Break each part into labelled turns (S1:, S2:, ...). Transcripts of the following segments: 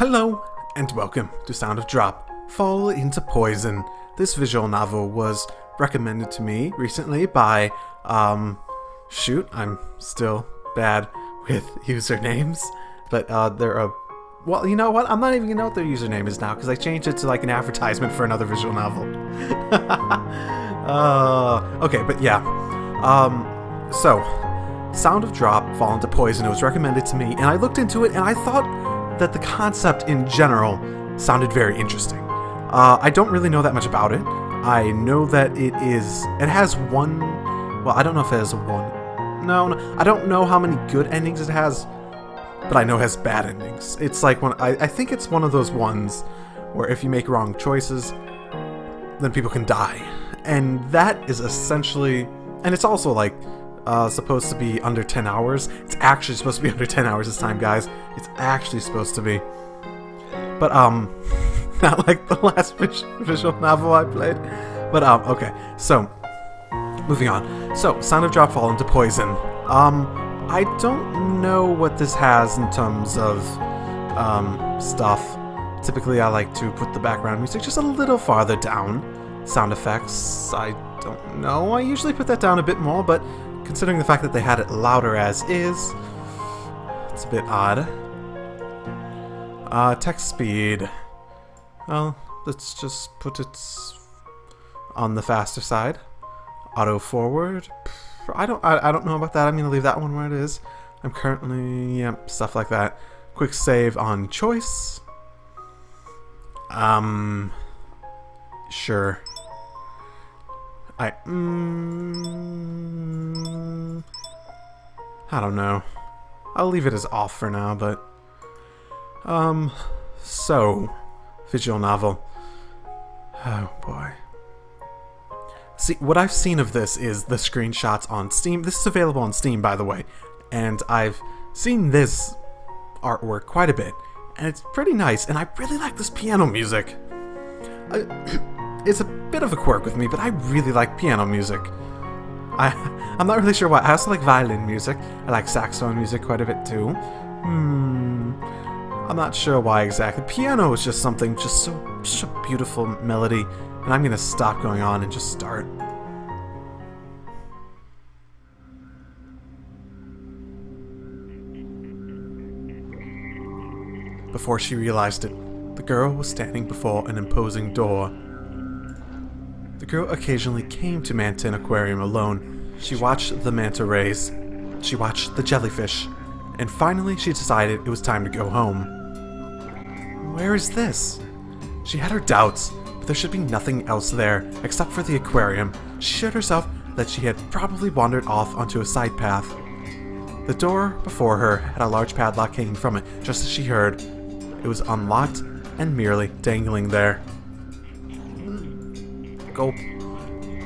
S1: Hello, and welcome to Sound of Drop, Fall into Poison. This visual novel was recommended to me recently by, shoot, I'm still bad with usernames, but, they're a, well, you know what, I'm not even gonna know what their username is now, because I changed it to, like, an advertisement for another visual novel. Okay, but yeah, so, Sound of Drop, Fall into Poison, it was recommended to me, and I looked into it, and I thought that the concept in general sounded very interesting. I don't really know that much about it. I know that it has one, well, I don't know if it has one, no, I don't know how many good endings it has, but I know it has bad endings. It's like I think it's one of those ones where if you make wrong choices, then people can die. And that is essentially, and it's also like, supposed to be under 10 hours. It's actually supposed to be under 10 hours this time, guys. It's actually supposed to be. But, not like the last visual novel I played. But, okay. So, moving on. So, Sound of Drop, Fall into Poison. I don't know what this has in terms of, stuff. Typically, I like to put the background music just a little farther down. Sound effects, I don't know. I usually put that down a bit more, but considering the fact that they had it louder as is, it's a bit odd. Text speed. Well, let's just put it on the faster side. Auto forward. I don't know about that. I'm gonna leave that one where it is. I'm currently, yep, stuff like that. Quick save on choice. Sure. I don't know. I'll leave it as off for now, but so visual novel. Oh boy. See, what I've seen of this is the screenshots on Steam. This is available on Steam, by the way, and I've seen this artwork quite a bit, and it's pretty nice, and I really like this piano music. It's a bit of a quirk with me, but I really like piano music. I'm not really sure why. I also like violin music. I like saxophone music quite a bit too. I'm not sure why exactly. Piano is just something, just a beautiful melody. And I'm gonna stop going on and just start. Before she realized it, the girl was standing before an imposing door. The girl occasionally came to Manta Aquarium alone. She watched the manta rays, she watched the jellyfish, and finally she decided it was time to go home. Where is this? She had her doubts, but there should be nothing else there except for the aquarium. She assured herself that she had probably wandered off onto a side path. The door before her had a large padlock hanging from it, just as she heard. It was unlocked and merely dangling there. Gulp.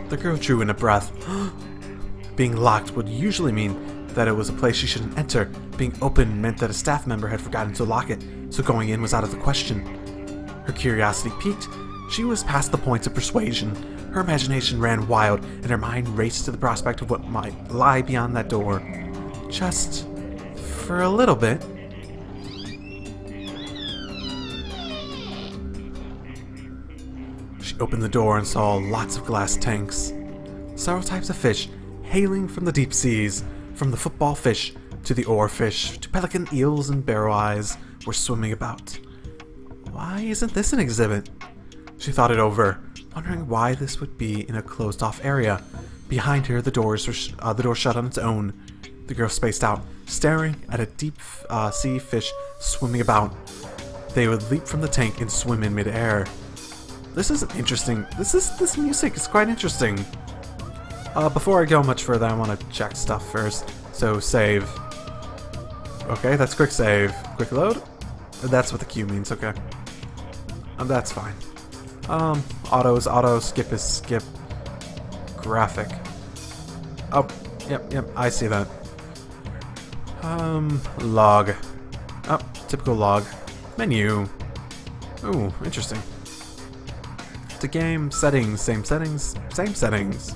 S1: The girl drew in a breath. Being locked would usually mean that it was a place she shouldn't enter. Being open meant that a staff member had forgotten to lock it, so going in was out of the question. Her curiosity piqued. She was past the point of persuasion. Her imagination ran wild, and her mind raced to the prospect of what might lie beyond that door. Just for a little bit. She opened the door and saw lots of glass tanks. Several types of fish hailing from the deep seas, from the football fish to the oarfish to pelican eels and barrow eyes, were swimming about. Why isn't this an exhibit? She thought it over, wondering why this would be in a closed-off area. Behind her, the door shut on its own. The girl spaced out, staring at a deep sea fish swimming about. They would leap from the tank and swim in midair. This is interesting. This music is quite interesting. Before I go much further, I want to check stuff first. So save. Okay, that's quick save. Quick load. That's what the Q means. Okay. That's fine. Auto is auto. Skip is skip. Graphic. Oh, yep. I see that. Log. Oh, typical log. Menu. Ooh, interesting. To game, settings, same settings, same settings.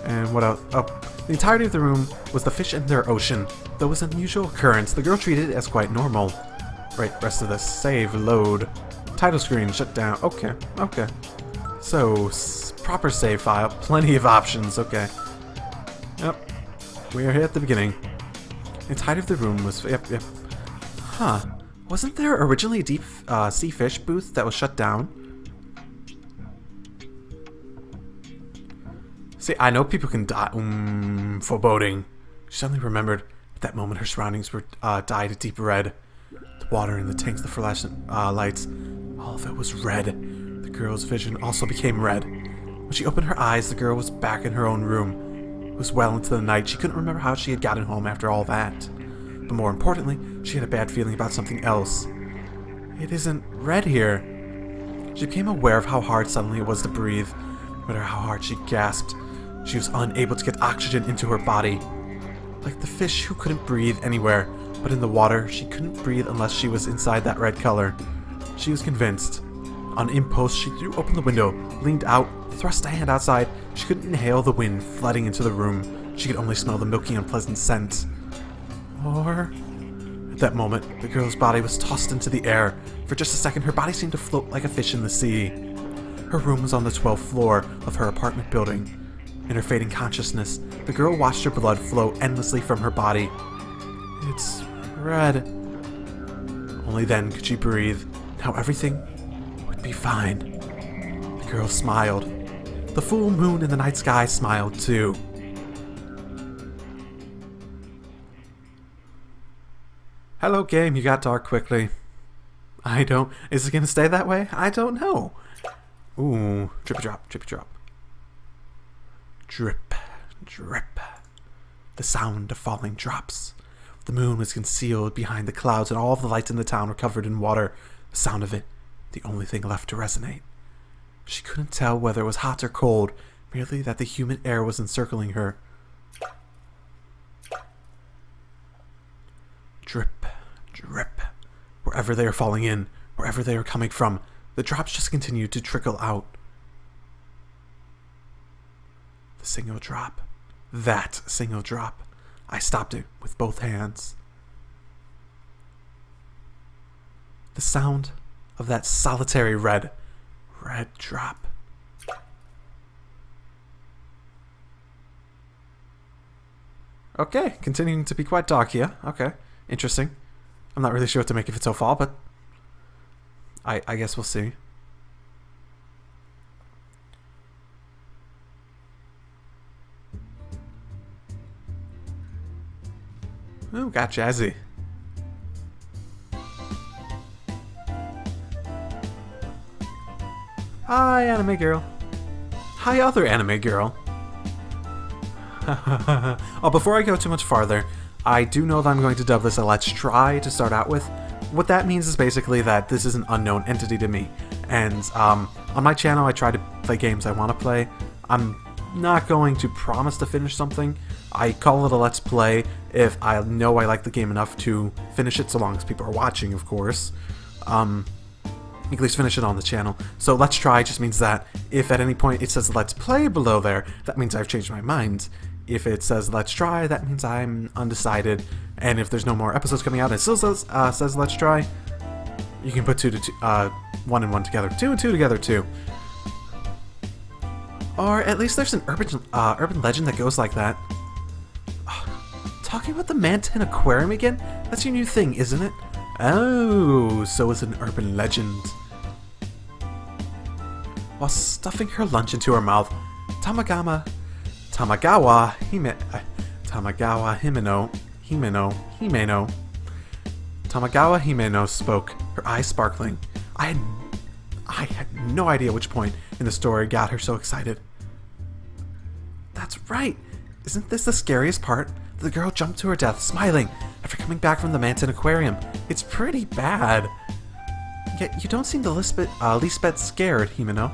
S1: And what else? Oh, the entirety of the room was the fish in their ocean. Though it was an unusual occurrence, the girl treated it as quite normal. right, rest of this. Save, load. Title screen, shut down. Okay, okay. So, proper save file. Plenty of options, okay. Yep. We're here at the beginning. Inside of the room was... Yep. Huh. Wasn't there originally a deep sea fish booth that was shut down? See, I know people can die. Foreboding. She suddenly remembered at that moment her surroundings were dyed a deep red. The water in the tanks, the fluorescent lights, all of it was red. The girl's vision also became red. When she opened her eyes, the girl was back in her own room. It was well into the night. She couldn't remember how she had gotten home after all that. But more importantly, she had a bad feeling about something else. It isn't red here. She became aware of how hard suddenly it was to breathe. No matter how hard she gasped, she was unable to get oxygen into her body. Like the fish who couldn't breathe anywhere, but in the water, she couldn't breathe unless she was inside that red color. She was convinced. On impulse, she threw open the window, leaned out, thrust a hand outside. She couldn't inhale the wind flooding into the room. She could only smell the milky, unpleasant scent. Or... At that moment, the girl's body was tossed into the air. For just a second, her body seemed to float like a fish in the sea. Her room was on the 12th floor of her apartment building. In her fading consciousness, the girl watched her blood flow endlessly from her body. It's red. Only then could she breathe. Now everything would be fine. The girl smiled. The full moon in the night sky smiled too. Hello game, you got dark quickly. I don't... Is it gonna stay that way? I don't know. Ooh, drippy drop, drippy drop. Drip, drip. The sound of falling drops. The moon was concealed behind the clouds and all of the lights in the town were covered in water. The sound of it, the only thing left to resonate. She couldn't tell whether it was hot or cold, merely that the humid air was encircling her. Drip, drip. Wherever they are falling in, wherever they are coming from, the drops just continue to trickle out. The single drop. That single drop. I stopped it with both hands. The sound of that solitary red drop. Okay, continuing to be quite dark here. Okay, interesting. I'm not really sure what to make of it so far, but I guess we'll see. Ooh, got jazzy. Hi, anime girl. Hi, other anime girl. Oh, before I go too much farther, I do know that I'm going to dub this a Let's Try to start out with. What that means is basically that this is an unknown entity to me. And on my channel, I try to play games I want to play. I'm not going to promise to finish something. I call it a Let's Play if I know I like the game enough to finish it, so long as people are watching, of course. At least finish it on the channel. So Let's Try just means that if at any point it says Let's Play below there, that means I've changed my mind. If it says Let's Try, that means I'm undecided. And if there's no more episodes coming out and it still says Let's Try, you can put 1 and 1 together. 2 and 2 together too. Or at least there's an urban legend that goes like that. Talking about the Manton Aquarium again? That's your new thing, isn't it? Oh, so it's an urban legend. While stuffing her lunch into her mouth, Tamagawa Himeno spoke, her eyes sparkling. I had no idea which point in the story got her so excited. That's right! Isn't this the scariest part? The girl jumped to her death, smiling, after coming back from the Manton Aquarium. It's pretty bad. Yet you don't seem the least bit scared, Himeno.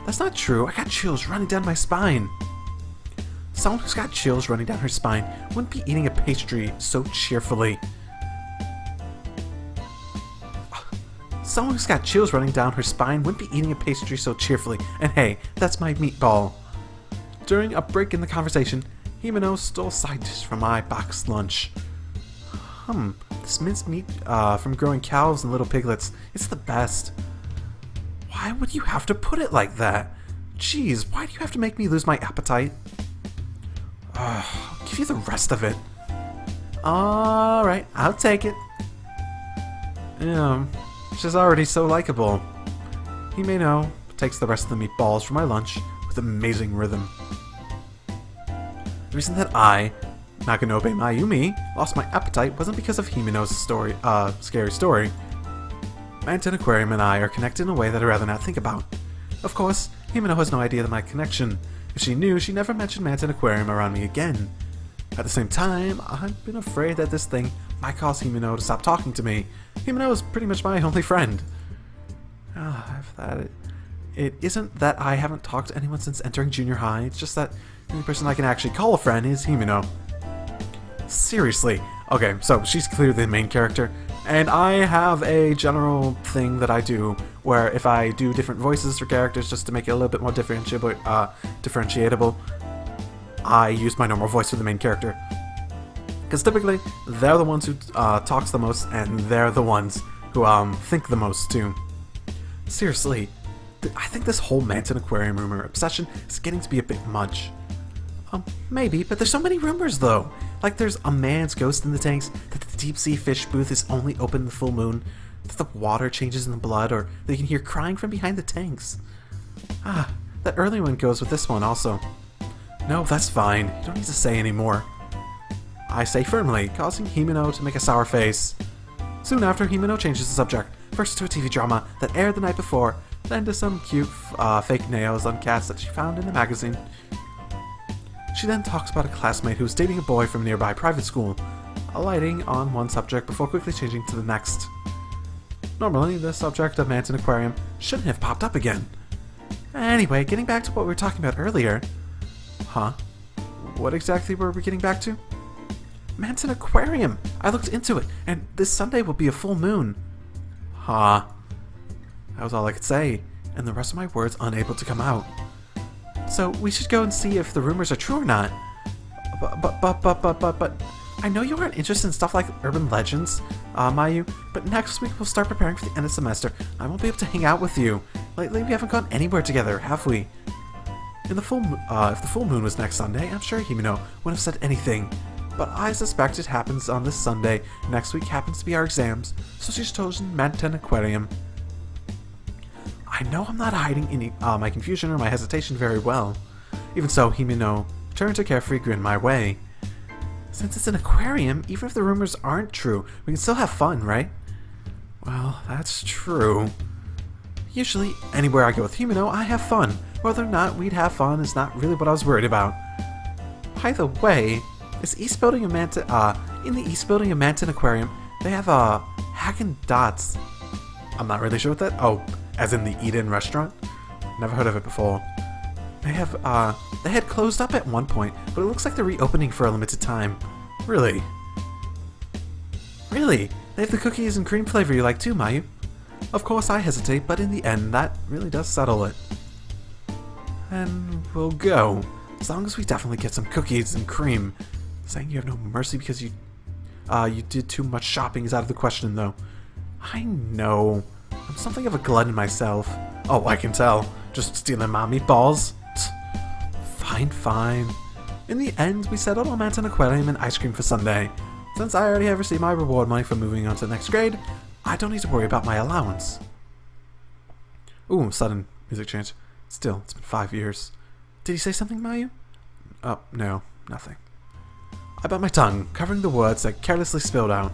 S1: That's not true. I got chills running down my spine. Someone who's got chills running down her spine wouldn't be eating a pastry so cheerfully. Someone who's got chills running down her spine wouldn't be eating a pastry so cheerfully. And hey, that's my meatball. During a break in the conversation, Himeno stole side dish from my boxed lunch. This minced meat from growing cows and little piglets, it's the best. Why would you have to put it like that? Jeez, why do you have to make me lose my appetite? I'll give you the rest of it. Alright, I'll take it. She's already so likable. Himeno takes the rest of the meatballs for my lunch with amazing rhythm. The reason that I, Nakanobe Mayumi, lost my appetite wasn't because of Himeno's scary story. Mountain Aquarium and I are connected in a way that I'd rather not think about. Of course, Himeno has no idea of my connection. If she knew, she'd never mention Mountain Aquarium around me again. At the same time, I've been afraid that this thing might cause Himeno to stop talking to me. Himeno is pretty much my only friend. It isn't that I haven't talked to anyone since entering junior high, it's just that the only person I can actually call a friend is Himeno. Seriously. Okay, so she's clearly the main character, and I have a general thing that I do where if I do different voices for characters just to make it a little bit more differentiable, I use my normal voice for the main character. Because typically, they're the ones who talks the most, and they're the ones who think the most too. Seriously, I think this whole Mountain Aquarium rumor obsession is getting to be a bit much. Maybe, but there's so many rumors though. Like there's a man's ghost in the tanks, that the deep sea fish booth is only open in the full moon, that the water changes in the blood, or they can hear crying from behind the tanks. That early one goes with this one also. No, that's fine. You don't need to say anymore. I say firmly, causing Himeno to make a sour face. Soon after, Himeno changes the subject, first to a TV drama that aired the night before, then to some cute fake nails on cats that she found in the magazine. She then talks about a classmate who was dating a boy from a nearby private school, alighting on one subject before quickly changing to the next. Normally, the subject of Mountain Aquarium shouldn't have popped up again. Anyway, getting back to what we were talking about earlier. What exactly were we getting back to? Mountain Aquarium! I looked into it, and this Sunday will be a full moon. That was all I could say, and the rest of my words unable to come out. So we should go and see if the rumors are true or not. But I know you aren't interested in stuff like urban legends, Mayu, but next week we'll start preparing for the end of semester. I won't be able to hang out with you. Lately we haven't gone anywhere together, have we? If the full moon was next Sunday, I'm sure Himeno wouldn't have said anything. But I suspect it happens on this Sunday. Next week happens to be our exams, so she's chosen Mountain Aquarium. I know I'm not hiding any my confusion or my hesitation very well. Even so, Himeno turned a carefree grin my way. Since it's an aquarium, even if the rumors aren't true, we can still have fun, right? Well, that's true. Usually, anywhere I go with Himeno, I have fun. Whether or not we'd have fun is not really what I was worried about. By the way, in the East Building of Mountain Aquarium, they have Häagen-Dazs. I'm not really sure what that. Oh, as in the Eden restaurant? Never heard of it before. They had closed up at one point, but it looks like they're reopening for a limited time. Really? Really? They have the cookies and cream flavor you like too, Mayu. Of course I hesitate, but in the end, that really does settle it. And we'll go. As long as we definitely get some cookies and cream. Saying you have no mercy because you did too much shopping is out of the question, though. I know. I'm something of a glutton myself. Oh, I can tell. Just stealing my meatballs. Fine. In the end, we settled on Mountain Aquarium and ice cream for Sunday. Since I already have received my reward money for moving on to the next grade, I don't need to worry about my allowance. Ooh, sudden music change. Still, it's been 5 years. Did he say something, Mayu? Oh, no, nothing. I bit my tongue, covering the words that carelessly spilled out.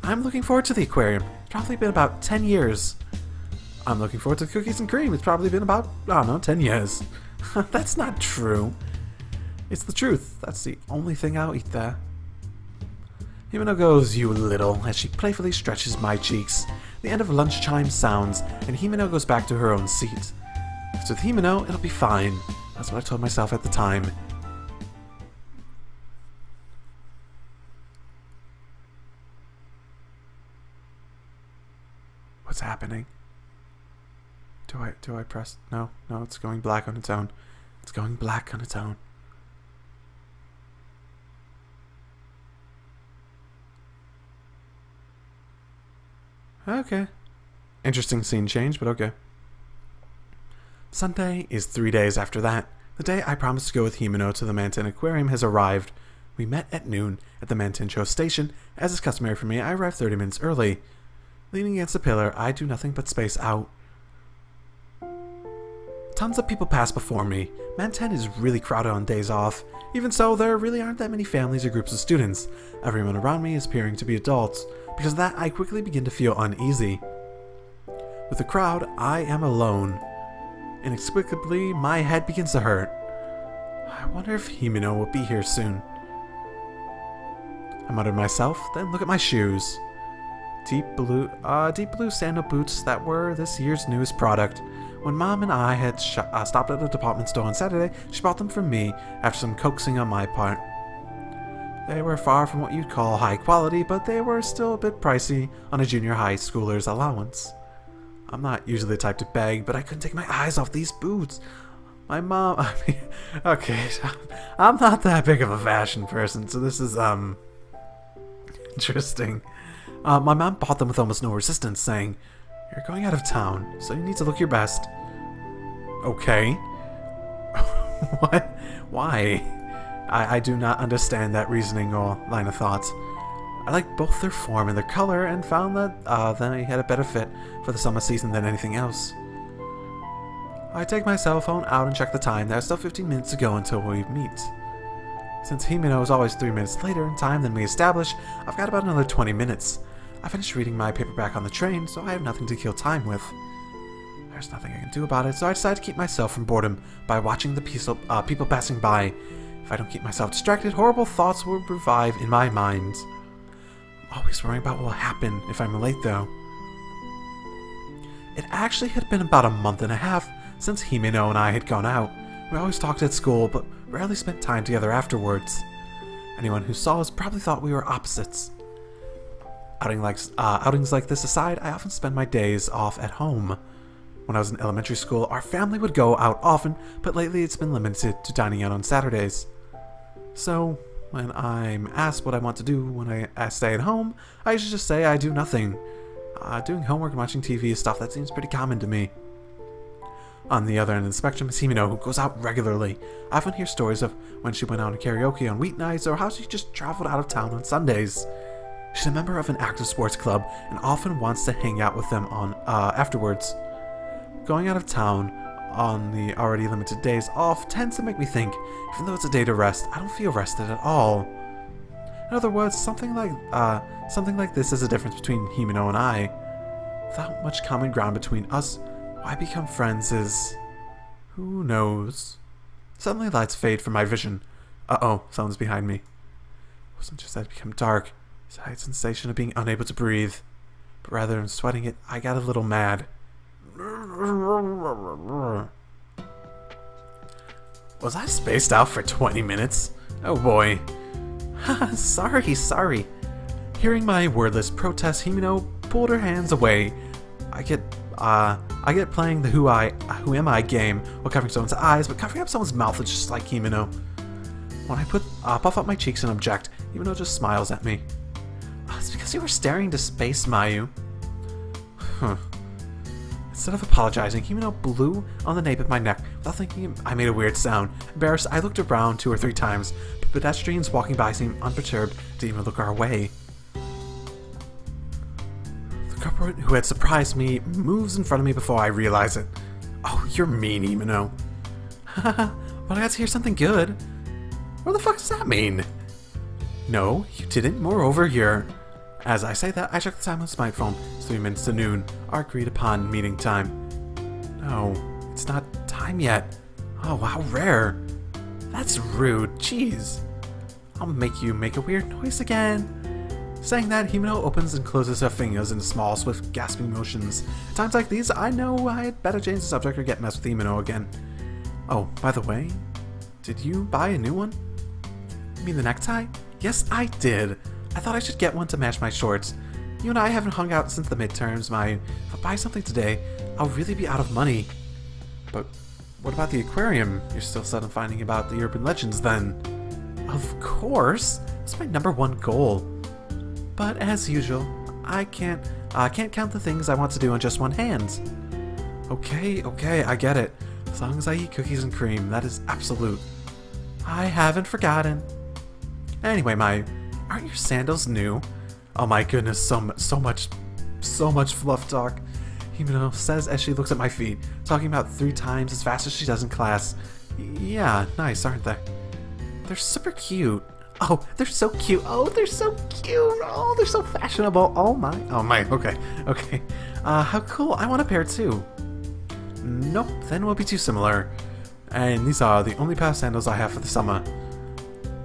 S1: I'm looking forward to the aquarium. It's probably been about 10 years. I'm looking forward to the cookies and cream. It's probably been about, I don't know, 10 years. That's not true. It's the truth. That's the only thing I'll eat there. Himeno goes, you little, as she playfully stretches my cheeks. The end of lunch chime sounds, and Himeno goes back to her own seat. If it's with Himeno, it'll be fine. That's what I told myself at the time. What's happening? Do I press? No, it's going black on its own. It's going black on its own. Okay. Interesting scene change, but okay. Sunday is 3 days after that. The day I promised to go with Himeno to the Manten Aquarium has arrived. We met at noon at the Mantencho station. As is customary for me, I arrived 30 minutes early. Leaning against a pillar, I do nothing but space out. Tons of people pass before me. Manten is really crowded on days off. Even so, there really aren't that many families or groups of students. Everyone around me is appearing to be adults. Because of that, I quickly begin to feel uneasy. With the crowd, I am alone. Inexplicably, my head begins to hurt. I wonder if Himeno will be here soon. I mutter to myself, then look at my shoes. Deep blue sandal boots that were this year's newest product. When Mom and I had stopped at a department store on Saturday, she bought them for me after some coaxing on my part. They were far from what you'd call high quality, but they were still a bit pricey on a junior high schooler's allowance. I'm not usually the type to beg, but I couldn't take my eyes off these boots. My mom, okay, I'm not that big of a fashion person, so this is, interesting. My mom bought them with almost no resistance, saying, "You're going out of town, so you need to look your best." Okay. What? Why? I do not understand that reasoning or line of thought. I liked both their form and their color, and found that they had a better fit for the summer season than anything else. I take my cell phone out and check the time. There's still 15 minutes to go until we meet. Since Himeno is always 3 minutes later in time than we establish, I've got about another 20 minutes. I finished reading my paperback on the train, so I have nothing to kill time with. There's nothing I can do about it, so I decide to keep myself from boredom by watching the people passing by. If I don't keep myself distracted, horrible thoughts will revive in my mind. I'm always worrying about what will happen if I'm late, though. It actually had been about a month and a half since Himeno and I had gone out. We always talked at school, but rarely spent time together afterwards. Anyone who saw us probably thought we were opposites. Outings like this aside, I often spend my days off at home. When I was in elementary school, our family would go out often, but lately it's been limited to dining out on Saturdays. So, when I'm asked what I want to do when I stay at home, I usually just say I do nothing. Doing homework and watching TV is stuff that seems pretty common to me. On the other end of the spectrum is Himeno, who goes out regularly. I often hear stories of when she went out to karaoke on weeknights, or how she just traveled out of town on Sundays. She's a member of an active sports club, and often wants to hang out with them afterwards. Going out of town on the already limited days off tends to make me think, even though it's a day to rest, I don't feel rested at all. In other words, something like this is the difference between Himeno and I. Without much common ground between us, why become friends is... who knows? Suddenly lights fade from my vision. Uh-oh, someone's behind me. It wasn't just that it became dark. It's a high sensation of being unable to breathe. But rather than sweating it, I got a little mad. Was I spaced out for 20 minutes? Oh boy. Sorry. Hearing my wordless protest, Himeno pulled her hands away. I get playing the who am I game while covering someone's eyes, but covering up someone's mouth is just like Himeno. When I puff up my cheeks and object, Himeno just smiles at me. It's because you were staring into space, Mayu. Instead of apologizing, Himeno blew on the nape of my neck without thinking I made a weird sound. Embarrassed, I looked around 2 or 3 times, but pedestrians walking by seemed unperturbed, didn't even look our way. The culprit who had surprised me moves in front of me before I realize it. Oh, you're mean, Himeno. But I got to hear something good. What the fuck does that mean? No, you didn't. Moreover, you're... As I say that, I check the time on my phone. It's 3 minutes to noon, our agreed upon meeting time. No, it's not time yet. Oh, how rare. That's rude. Jeez. I'll make you make a weird noise again. Saying that, Himeno opens and closes her fingers in small, swift, gasping motions. At times like these, I know I had better change the subject or get messed with Himeno again. Oh, by the way, did you buy a new one? You mean the necktie? Yes, I did. I thought I should get one to match my shorts. You and I haven't hung out since the midterms, Mayu. If I buy something today, I'll really be out of money. But what about the aquarium? You're still set on finding about the urban legends then? Of course. That's my #1 goal. But as usual, I can't count the things I want to do on just one hand. Okay, I get it. As long as I eat cookies and cream, that is absolute. I haven't forgotten. Anyway, aren't your sandals new? Oh my goodness, so much fluff talk. Himeno says as she looks at my feet, talking about 3 times as fast as she does in class. Yeah, nice, aren't they? They're super cute. Oh, they're so cute. Oh, they're so cute. Oh, they're so fashionable. Oh my. Okay. How cool. I want a pair too. Nope, then we'll be too similar. And these are the only pair of sandals I have for the summer.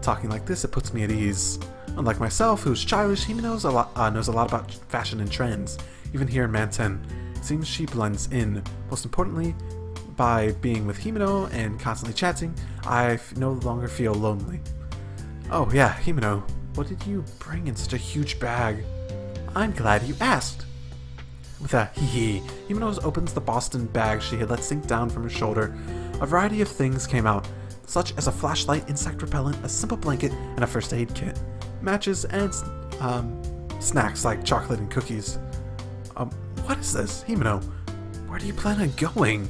S1: Talking like this, it puts me at ease. Unlike myself, who's childish, he knows a lot about fashion and trends. Even here in Manten, it seems she blends in. Most importantly, by being with Himeno and constantly chatting, I no longer feel lonely. Oh yeah, Himeno, what did you bring in such a huge bag? I'm glad you asked. With a hee-hee, Himeno opens the Boston bag she had let sink down from her shoulder. A variety of things came out, such as a flashlight, insect repellent, a simple blanket, and a first aid kit. Matches and snacks like chocolate and cookies. What is this? Himeno, where do you plan on going?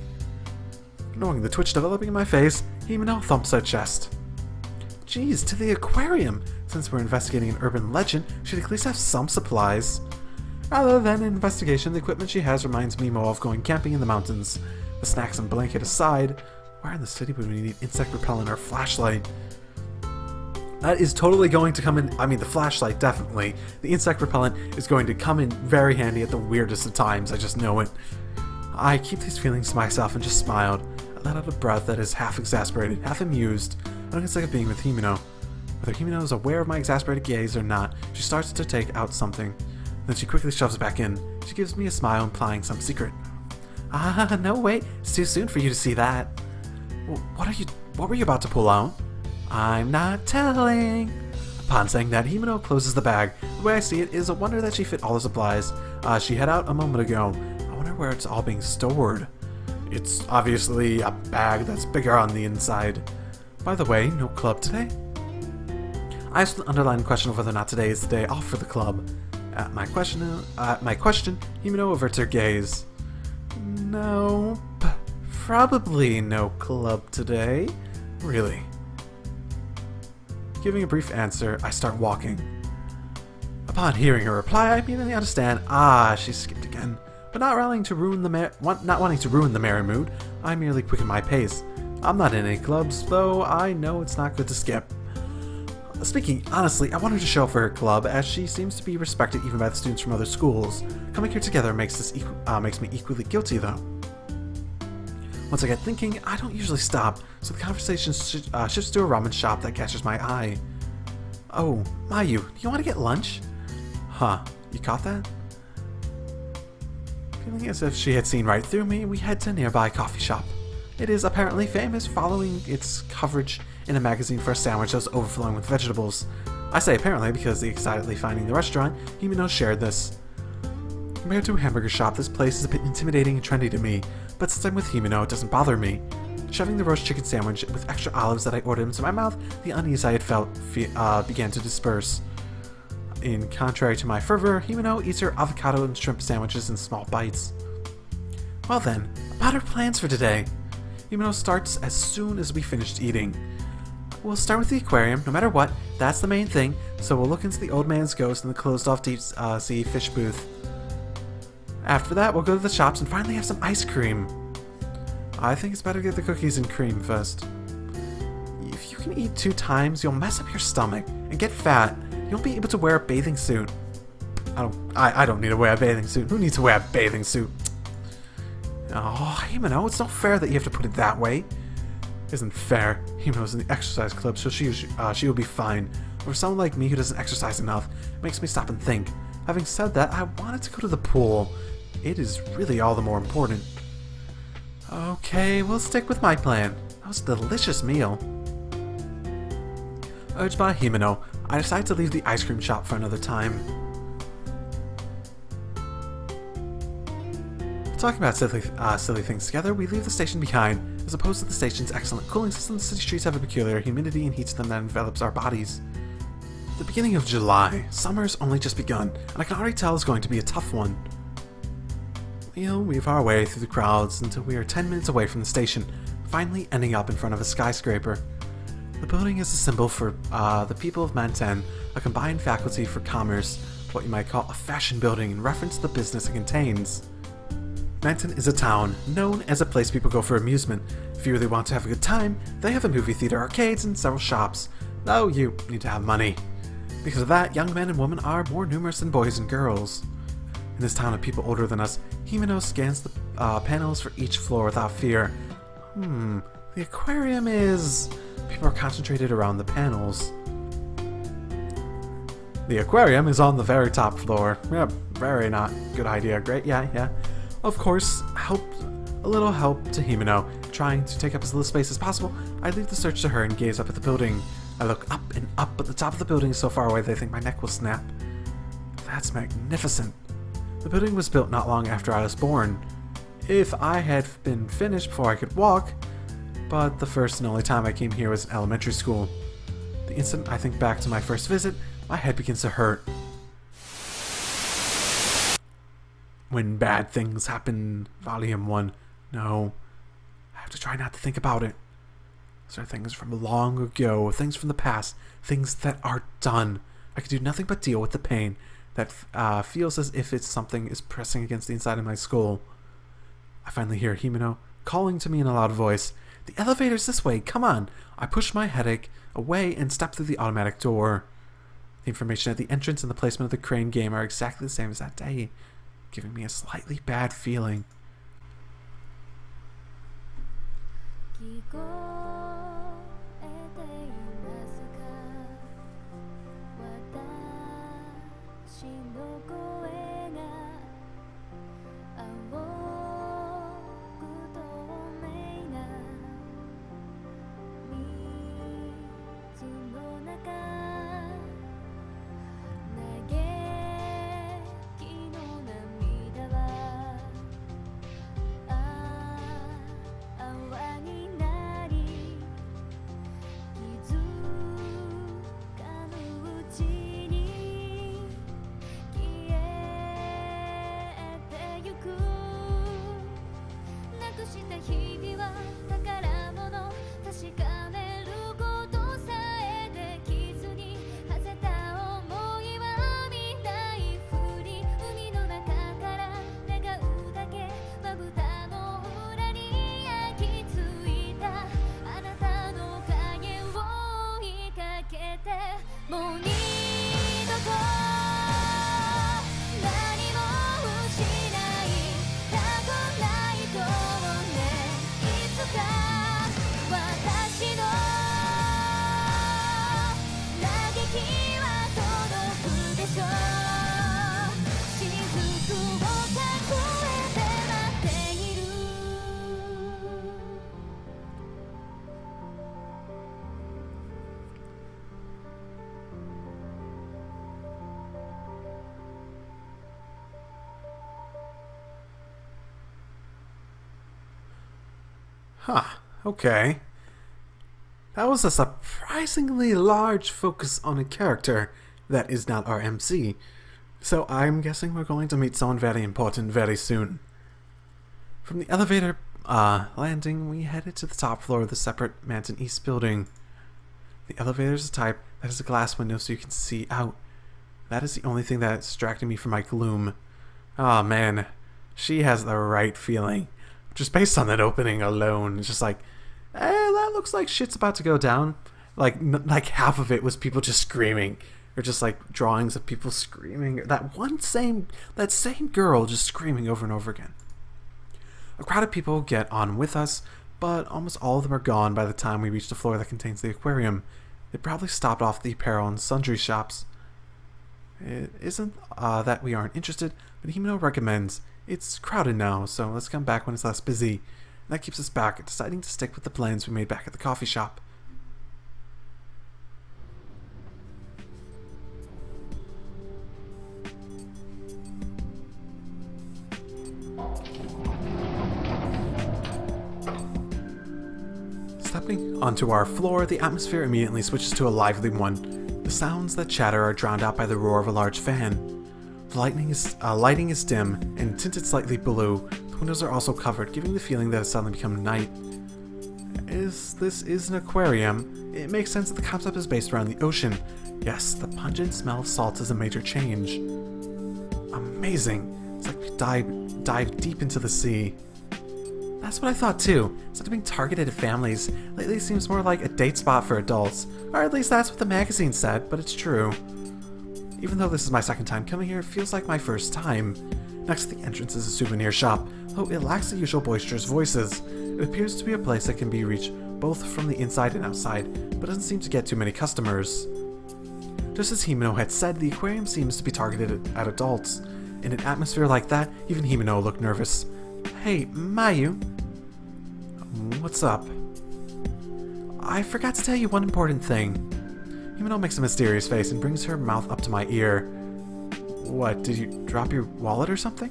S1: Knowing the twitch developing in my face, Himeno thumps her chest. Geez, to the aquarium! Since we're investigating an urban legend, she'd at least have some supplies. Rather than an investigation, the equipment she has reminds me more of going camping in the mountains. The snacks and blanket aside, where in the city would we need insect repellent or flashlight? That is totally going to come in. I mean, the flashlight, definitely. The insect repellent is going to come in very handy at the weirdest of times, I just know it. I keep these feelings to myself and just smiled. I let out a breath that is half exasperated, half amused. I don't get sick of being with Himeno. Whether Himeno is aware of my exasperated gaze or not, she starts to take out something. Then she quickly shoves it back in. She gives me a smile implying some secret. Ah, no wait, it's too soon for you to see that. What were you about to pull out? I'm not telling. Upon saying that, Himeno closes the bag. The way I see it is a wonder that she fit all the supplies she had out a moment ago. I wonder where it's all being stored. It's obviously a bag that's bigger on the inside. By the way, no club today? I asked the underlying question of whether or not today is the day off for the club. At my question, Himeno averts her gaze. Nope. Probably no club today. Really? Giving a brief answer, I start walking. Upon hearing her reply, I immediately understand. Ah, she skipped again. But not wanting to ruin the merry mood, I merely quicken my pace. I'm not in any clubs, though I know it's not good to skip. Speaking honestly, I want her to show up for her club, as she seems to be respected even by the students from other schools. Coming here together makes me equally guilty, though. Once I get thinking, I don't usually stop, so the conversation shifts to a ramen shop that catches my eye. Oh, Mayu, do you want to get lunch? Huh, you caught that? Feeling as if she had seen right through me, we head to a nearby coffee shop. It is apparently famous, following its coverage in a magazine for a sandwich that was overflowing with vegetables. I say apparently because excitedly finding the restaurant, Himeno shared this. Compared to a hamburger shop, this place is a bit intimidating and trendy to me, but since I'm with Himeno, it doesn't bother me. Shoving the roast chicken sandwich with extra olives that I ordered into my mouth, the unease I had felt began to disperse. In contrary to my fervor, Himeno eats her avocado and shrimp sandwiches in small bites. Well then, about our plans for today. Himeno starts as soon as we finished eating. We'll start with the aquarium, no matter what, that's the main thing, so we'll look into the old man's ghost and the closed-off deep-sea fish booth. After that, we'll go to the shops and finally have some ice cream. I think it's better to get the cookies and cream first. If you can eat 2 times, you'll mess up your stomach and get fat. You won't be able to wear a bathing suit. I don't need to wear a bathing suit. Who needs to wear a bathing suit? Oh, Himeno, it's not fair that you have to put it that way. Isn't fair. Himeno's in the exercise club, so she will be fine. But for someone like me who doesn't exercise enough, it makes me stop and think. Having said that, I wanted to go to the pool. It is really all the more important. Okay, we'll stick with my plan. That was a delicious meal. Urged by Himeno, I decide to leave the ice cream shop for another time. Talking about silly things together, we leave the station behind. As opposed to the station's excellent cooling system, the city streets have a peculiar humidity and heat to them that envelops our bodies. The beginning of July. Summer's only just begun, and I can already tell it's going to be a tough one. We'll weave our way through the crowds until we are 10 minutes away from the station, finally ending up in front of a skyscraper. The building is a symbol for the people of Manten, a combined faculty for commerce, what you might call a fashion building in reference to the business it contains. Manten is a town, known as a place people go for amusement. If you really want to have a good time, they have a movie theater, arcades, and several shops. Though you need to have money. Because of that, young men and women are more numerous than boys and girls. In this town of people older than us, Himeno scans the panels for each floor without fear. The aquarium is... People are concentrated around the panels. The aquarium is on the very top floor. Yep, very not good idea. Great, yeah. Of course, a little help to Himeno. Trying to take up as little space as possible, I leave the search to her and gaze up at the building. I look up and up, but the top of the building is so far away they think my neck will snap. That's magnificent. The building was built not long after I was born. If I had been finished before I could walk, but the first and only time I came here was in elementary school. The instant I think back to my first visit, my head begins to hurt. When Bad Things Happen, Volume 1. No, I have to try not to think about it. These are things from long ago, things from the past, things that are done. I can do nothing but deal with the pain that feels as if something is pressing against the inside of my skull. I finally hear Himeno calling to me in a loud voice. The elevator's this way, come on! I push my headache away and step through the automatic door. The information at the entrance and the placement of the crane game are exactly the same as that day, giving me a slightly bad feeling. Huh, okay. That was a surprisingly large focus on a character that is not our MC. So I'm guessing we're going to meet someone very important very soon. From the elevator landing, we headed to the top floor of the separate Manton East building. The elevator is a type that has a glass window so you can see out. That is the only thing that distracted me from my gloom. Oh man, she has the right feeling. Just based on that opening alone, it's just like, that looks like shit's about to go down. Like half of it was people just screaming, or just like drawings of people screaming. That same girl just screaming over and over again. A crowd of people get on with us, but almost all of them are gone by the time we reach the floor that contains the aquarium. They probably stopped off the apparel and sundry shops. It isn't that we aren't interested, but Himeno recommends. It's crowded now, so let's come back when it's less busy. And that keeps us back, deciding to stick with the plans we made back at the coffee shop. Stepping onto our floor, the atmosphere immediately switches to a lively one. The sounds that chatter are drowned out by the roar of a large fan. The lighting is dim and tinted slightly blue. The windows are also covered, giving the feeling that it's suddenly become night. This is an aquarium. It makes sense that the concept is based around the ocean. Yes, the pungent smell of salt is a major change. Amazing. It's like we dive deep into the sea. That's what I thought too. Instead of being targeted at families, lately it seems more like a date spot for adults. Or at least that's what the magazine said, but it's true. Even though this is my second time coming here, it feels like my first time. Next to the entrance is a souvenir shop, though it lacks the usual boisterous voices. It appears to be a place that can be reached both from the inside and outside, but doesn't seem to get too many customers. Just as Himeno had said, the aquarium seems to be targeted at adults. In an atmosphere like that, even Himeno looked nervous. Hey, Mayu. What's up? I forgot to tell you one important thing. Himeno makes a mysterious face and brings her mouth up to my ear. What, did you drop your wallet or something?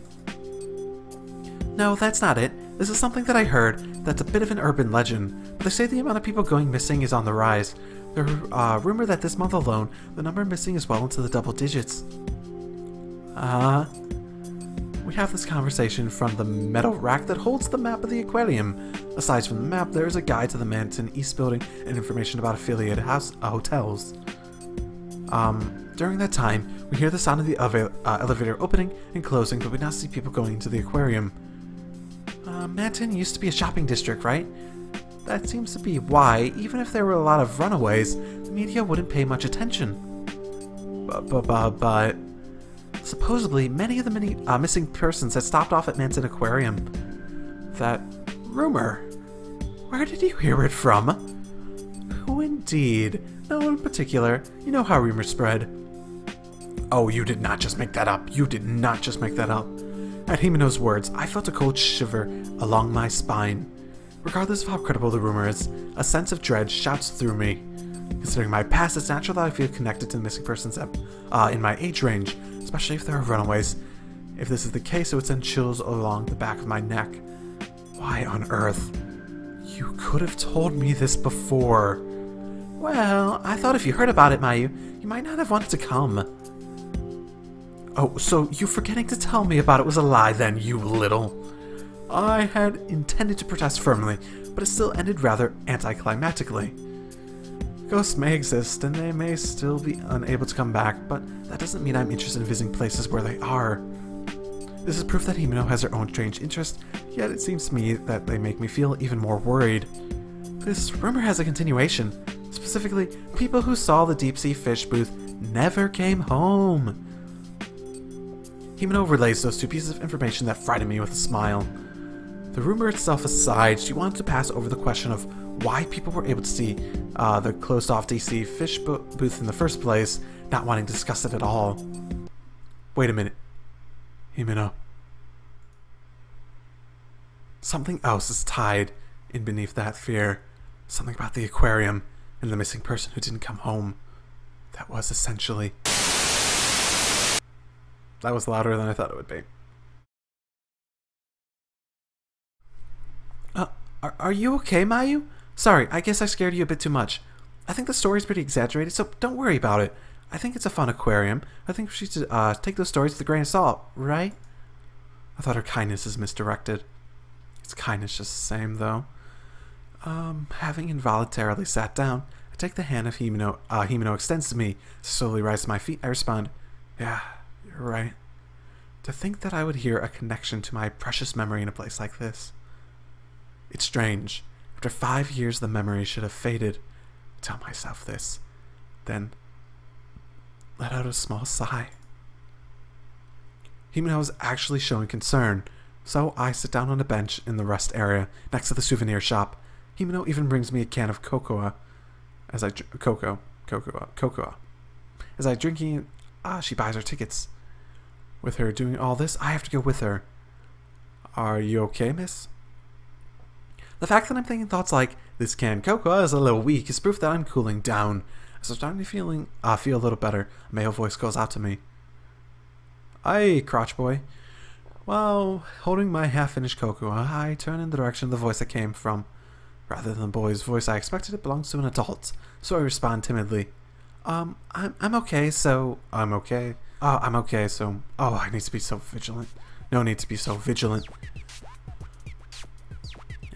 S1: No, that's not it. This is something that I heard that's a bit of an urban legend, but they say the amount of people going missing is on the rise. There's rumor that this month alone, the number missing is well into the double digits. We have this conversation from the metal rack that holds the map of the aquarium. Aside from the map, there is a guide to the Manton East building and information about affiliated hotels. During that time, we hear the sound of the elevator opening and closing, but we now see people going into the aquarium. Manton used to be a shopping district, right? That seems to be why, even if there were a lot of runaways, the media wouldn't pay much attention. But supposedly, many of the missing persons had stopped off at Manton Aquarium. That rumor. Where did you hear it from? Who indeed? No one in particular. You know how rumors spread. Oh, you did not just make that up. You did not just make that up. At Himeno's words, I felt a cold shiver along my spine. Regardless of how credible the rumor is, a sense of dread shouts through me. Considering my past, it's natural that I feel connected to the missing persons in my age range, especially if there are runaways. If this is the case, it would send chills along the back of my neck. Why on earth? You could have told me this before. Well, I thought if you heard about it, Mayu, you might not have wanted to come. Oh, so you forgetting to tell me about it was a lie then, you little... I had intended to protest firmly, but it still ended rather anticlimactically. Ghosts may exist, and they may still be unable to come back, but that doesn't mean I'm interested in visiting places where they are. This is proof that Himeno has her own strange interest, yet it seems to me that they make me feel even more worried. This rumor has a continuation. Specifically, people who saw the deep-sea fish booth never came home. Himeno relays those two pieces of information that frightened me with a smile. The rumor itself aside, she wanted to pass over the question of why people were able to see the closed-off DC fish booth in the first place, not wanting to discuss it at all. Wait a minute. Himeno. Something else is tied in beneath that fear. Something about the aquarium and the missing person who didn't come home. That was essentially... That was louder than I thought it would be. Are you okay, Mayu? Sorry, I guess I scared you a bit too much. I think the story's pretty exaggerated, so don't worry about it. I think it's a fun aquarium. I think we should take those stories with a grain of salt, right? I thought her kindness is misdirected. It's kindness just the same, though. Having involuntarily sat down, I take the hand of Himeno. Himeno extends to me. Slowly rise to my feet, I respond, yeah, you're right. To think that I would hear a connection to my precious memory in a place like this. It's strange. After 5 years, the memory should have faded. I tell myself this. Then, let out a small sigh. Himeno is actually showing concern, so I sit down on a bench in the rest area next to the souvenir shop. Himeno even brings me a can of cocoa. As I cocoa. As I drinking, she buys her tickets. With her doing all this, I have to go with her. Are you okay, miss? The fact that I'm thinking thoughts like, this canned cocoa is a little weak is proof that I'm cooling down. As I'm starting to feel a little better, a male voice calls out to me. Aye, crotch boy. While holding my half-finished cocoa, I turn in the direction of the voice that came from. Rather than the boy's voice I expected, it belongs to an adult, so I respond timidly. I'm okay, so I'm okay. I'm okay, so I need to be so vigilant. No need to be so vigilant.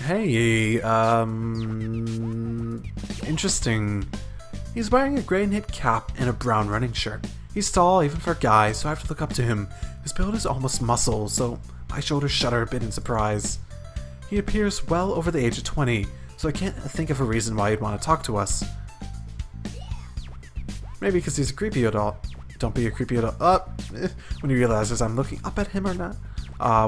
S1: Hey, interesting. He's wearing a gray knit cap and a brown running shirt. He's tall, even for a guy, so I have to look up to him. His build is almost muscle, so my shoulders shudder a bit in surprise. He appears well over the age of 20, so I can't think of a reason why he'd want to talk to us. Maybe because he's a creepy adult. Don't be a creepy adult. When he realizes I'm looking up at him or not.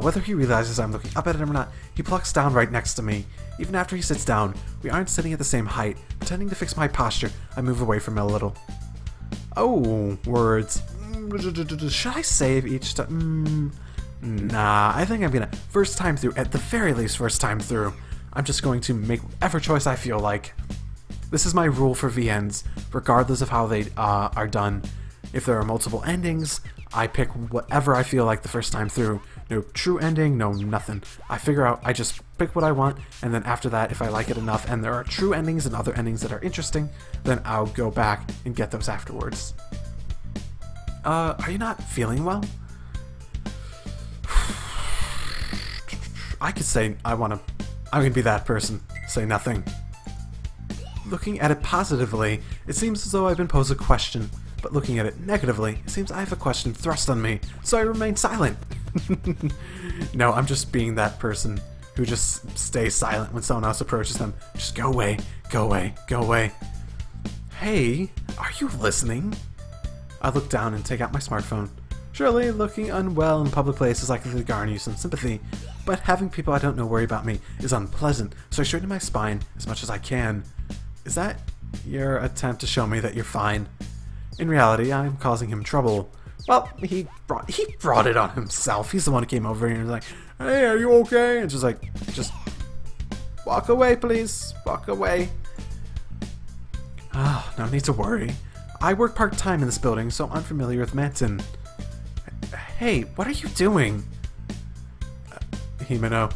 S1: Whether he realizes I'm looking up at him or not, he plucks down right next to me. Even after he sits down, we aren't sitting at the same height. Pretending to fix my posture, I move away from him a little. Oh, words. Should I save each time? Nah, I think I'm gonna first time through, at the very least first time through. I'm just going to make whatever choice I feel like. This is my rule for VNs, regardless of how they are done. If there are multiple endings, I pick whatever I feel like the first time through. No true ending, no nothing. I just pick what I want, and then after that, if I like it enough and there are true endings and other endings that are interesting, then I'll go back and get those afterwards. Are you not feeling well? I could say I'm gonna be that person. Say nothing. Looking at it positively, it seems as though I've been posed a question. But looking at it negatively, it seems I have a question thrust on me, so I remain silent. No, I'm just being that person who just stays silent when someone else approaches them. Just go away, go away, go away. Hey, are you listening? I look down and take out my smartphone. Surely, looking unwell in public places likely to garner you some sympathy, but having people I don't know worry about me is unpleasant, so I straighten my spine as much as I can. Is that your attempt to show me that you're fine? In reality, I'm causing him trouble. Well, he brought it on himself. He's the one who came over here and was like, "Hey, are you okay?" And just walk away, please. Walk away. No need to worry. I work part-time in this building, so I'm familiar with Manton. Hey, what are you doing? Himeno.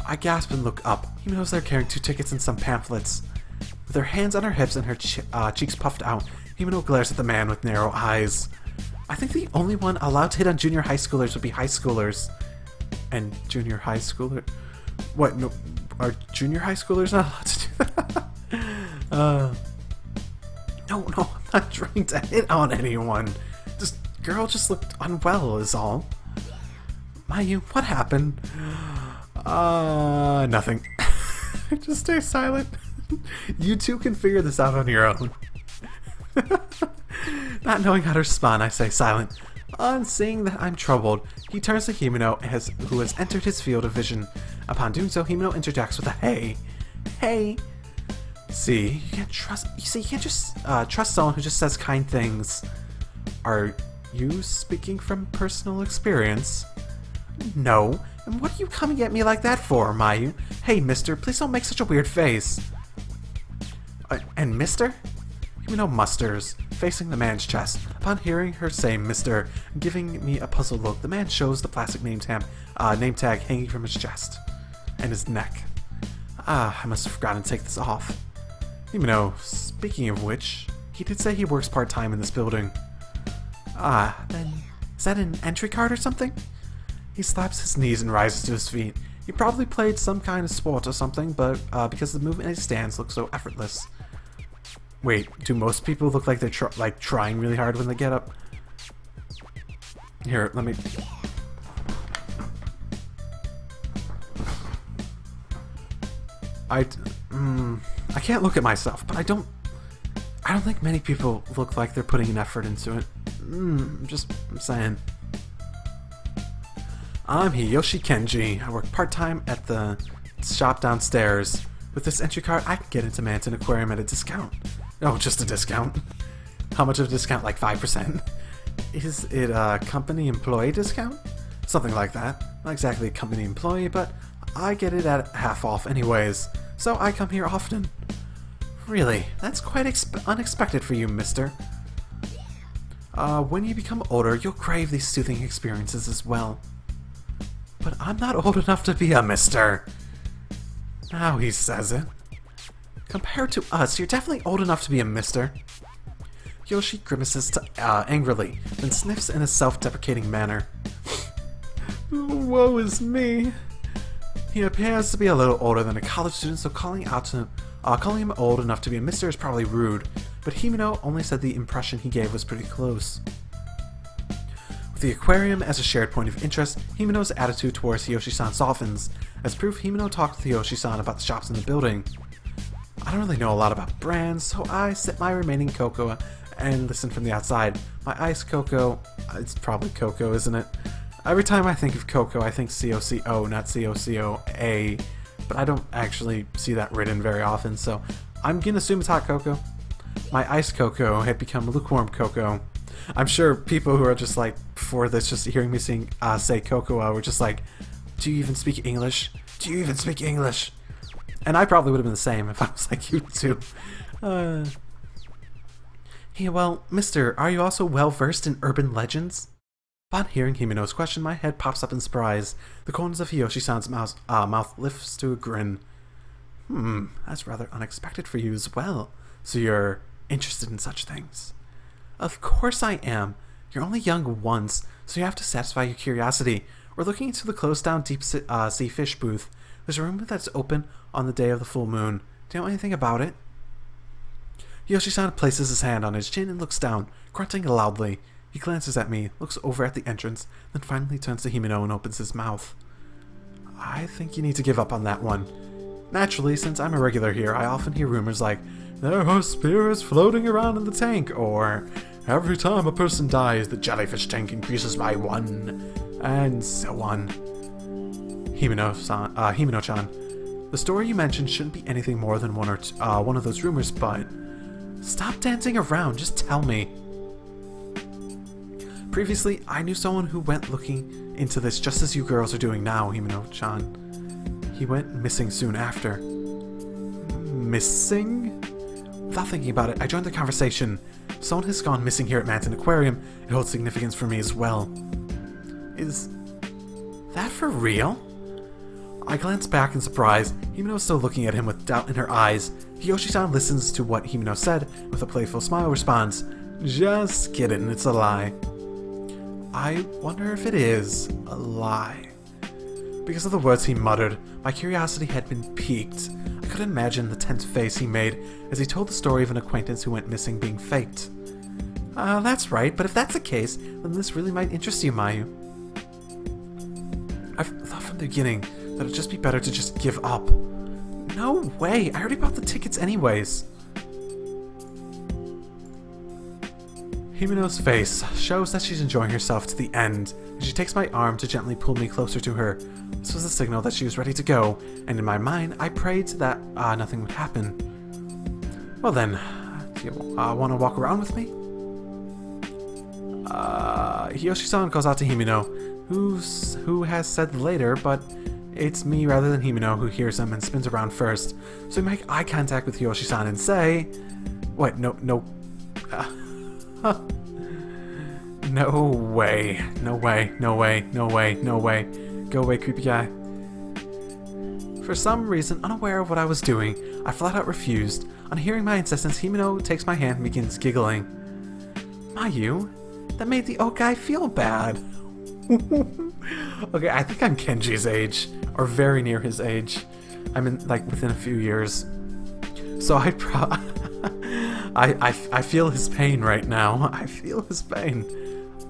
S1: I gasp and look up. Himeno's there carrying 2 tickets and some pamphlets. With her hands on her hips and her cheeks puffed out, Himeno glares at the man with narrow eyes. I think the only one allowed to hit on junior high schoolers would be high schoolers. And junior high schooler? What? No, are junior high schoolers not allowed to do that? No, I'm not trying to hit on anyone. This girl just looked unwell is all. Mayu, what happened? Nothing. Just stay silent. You two can figure this out on your own. Not knowing how to respond, I say silent. On seeing that I'm troubled, he turns to Himeno, who has entered his field of vision. Upon doing so, Himeno interjects with a "Hey, hey." You can't just trust someone who just says kind things. Are you speaking from personal experience? No. And what are you coming at me like that for, Mayu? Hey, mister, please don't make such a weird face. And mister? Himeno musters, facing the man's chest. Upon hearing her say mister, giving me a puzzled look, the man shows the plastic name tag hanging from his chest and his neck. I must have forgotten to take this off. Himeno, speaking of which, he did say he works part-time in this building. Then, is that an entry card or something? He slaps his knees and rises to his feet. He probably played some kind of sport or something, but because the movement in his stance looks so effortless. Wait, do most people look like they're trying really hard when they get up? Here, let me... I can't look at myself, but I don't think many people look like they're putting an effort into it. I'm saying. I'm Hiyoshi Kenji. I work part-time at the shop downstairs. With this entry card, I can get into Manton Aquarium at a discount. Oh, just a discount. How much of a discount? Like 5%? Is it a company employee discount? Something like that. Not exactly a company employee, but I get it at half off anyways. So I come here often. Really? That's quite unexpected for you, mister. When you become older, you'll crave these soothing experiences as well. But I'm not old enough to be a mister. Now he says it. Compared to us, you're definitely old enough to be a mister. Yoshi grimaces angrily, then sniffs in a self-deprecating manner. Woe is me. He appears to be a little older than a college student, so calling him old enough to be a mister is probably rude, but Himeno only said the impression he gave was pretty close. With the aquarium as a shared point of interest, Himeno's attitude towards Hiyoshi-san softens. As proof, Himeno talked with Hiyoshi-san about the shops in the building. I don't really know a lot about brands, so I sip my remaining cocoa and listen from the outside. My iced cocoa, it's probably cocoa, isn't it? Every time I think of cocoa, I think C-O-C-O, not C-O-C-O-A, but I don't actually see that written very often, so I'm gonna assume it's hot cocoa. My iced cocoa had become lukewarm cocoa. I'm sure people who are just like, before this, just hearing me say cocoa, were just like, do you even speak English? Do you even speak English? And I probably would have been the same if I was like you too. Hey, well, mister, are you also well-versed in urban legends? Upon hearing Himeno's question, my head pops up in surprise. The corners of Hiyoshi-san's mouth lifts to a grin. That's rather unexpected for you as well. So you're interested in such things? Of course I am. You're only young once, so you have to satisfy your curiosity. We're looking into the closed-down deep-sea fish booth. There's a room that's open on the day of the full moon. Do you know anything about it? Hiyoshi-san places his hand on his chin and looks down, grunting loudly. He glances at me, looks over at the entrance, then finally turns to Himeno and opens his mouth. I think you need to give up on that one. Naturally, since I'm a regular here, I often hear rumors like, there are spirits floating around in the tank, or every time a person dies, the jellyfish tank increases by 1, and so on. Himeno-chan, the story you mentioned shouldn't be anything more than one of those rumors, but stop dancing around, just tell me. Previously, I knew someone who went looking into this just as you girls are doing now, Himeno-chan. He went missing soon after. Missing? Without thinking about it, I joined the conversation. Someone has gone missing here at Manton Aquarium. It holds significance for me as well. Is that for real? I glance back in surprise. Himeno is still looking at him with doubt in her eyes. Hiyoshi-san listens to what Himeno said. With a playful smile, responds, just kidding, it's a lie. I wonder if it is a lie. Because of the words he muttered, my curiosity had been piqued. I could imagine the tense face he made as he told the story of an acquaintance who went missing being faked. That's right, but if that's the case, then this really might interest you, Mayu. I've thought from the beginning that it'd just be better to just give up. No way, I already bought the tickets anyways. Himeno's face shows that she's enjoying herself to the end, and she takes my arm to gently pull me closer to her. This was a signal that she was ready to go, and in my mind, I prayed that nothing would happen. Well then, do you want to walk around with me? Hiyoshi-san calls out to Himeno, who has said later, but it's me rather than Himeno who hears him and spins around first. So we make eye contact with Hiyoshi-san and say, "Wait, no, no way, no way, no way, no way, no way. Go away, creepy guy." For some reason, unaware of what I was doing, I flat out refused. On hearing my insistence, Himeno takes my hand and begins giggling. Mayu, that made the old guy feel bad. Okay, I think I'm Kenji's age, or very near his age. I'm in, like, within a few years. So I feel his pain right now. I feel his pain.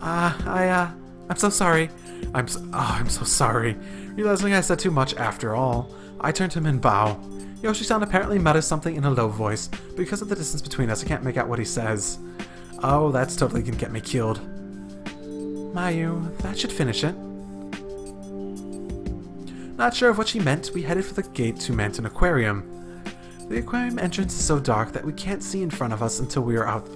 S1: I'm so sorry. I'm so sorry. Realizing I said too much after all, I turn to him and bow. Yoshi-san apparently mutters something in a low voice, but because of the distance between us, I can't make out what he says. Oh, that's totally gonna get me killed. Mayu, that should finish it. Not sure of what she meant, we headed for the gate to Manton Aquarium. The aquarium entrance is so dark that we can't see in front of us until we are out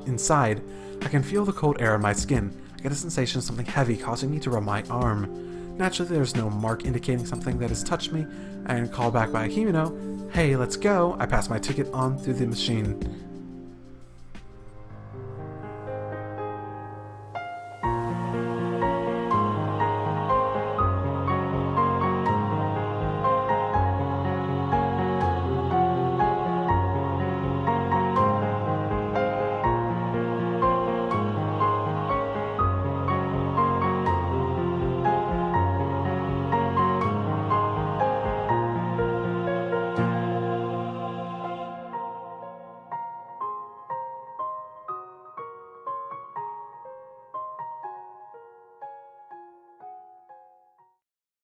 S1: inside. I can feel the cold air on my skin. I get a sensation of something heavy causing me to rub my arm. Naturally, there's no mark indicating something that has touched me, and called back by Himeno, "Hey, let's go." I pass my ticket on through the machine.